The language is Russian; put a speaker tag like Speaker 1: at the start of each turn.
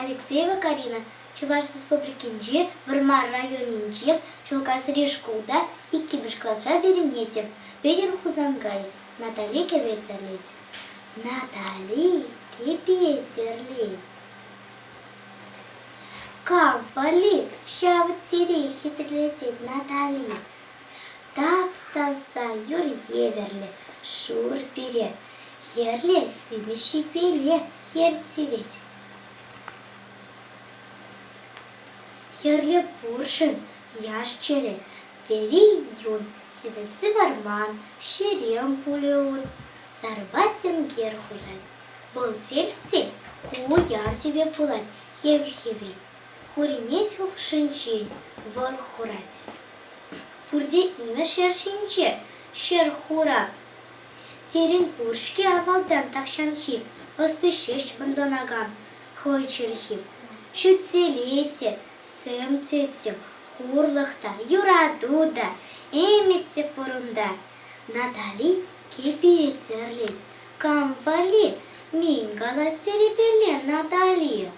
Speaker 1: Алексеева Карина, Чуваш Республикинче, Вырмар районинче, Чулкасыри школда и кибиш класса веренете. Ветер хузангай. Натали кебецерлиц. Натали кебецерлиц. Кампалит, шавтири хитрилетит Натали. Таптаса юр еверле, шур пере. Херле симиши пере, хертилеть. Херле пуршин, яшчере, вери юн, сивесы варман, шерем пулеун. Сарбасин гер хужать. Волтельцы, куяр тебе пулать, хев-хевель. Хуринеть в шинчень, вол хурать. Пурде имя шершинче, шерхура. Терен пуршки авалдан тахшанхи, остышеш бандонаган, хойчельхи. Шутелете, сөмтетсем, хурлахта, юрадуда, эмитсе пурунда. Натали кебецерлиц, камвали, мингала теребелен Натали.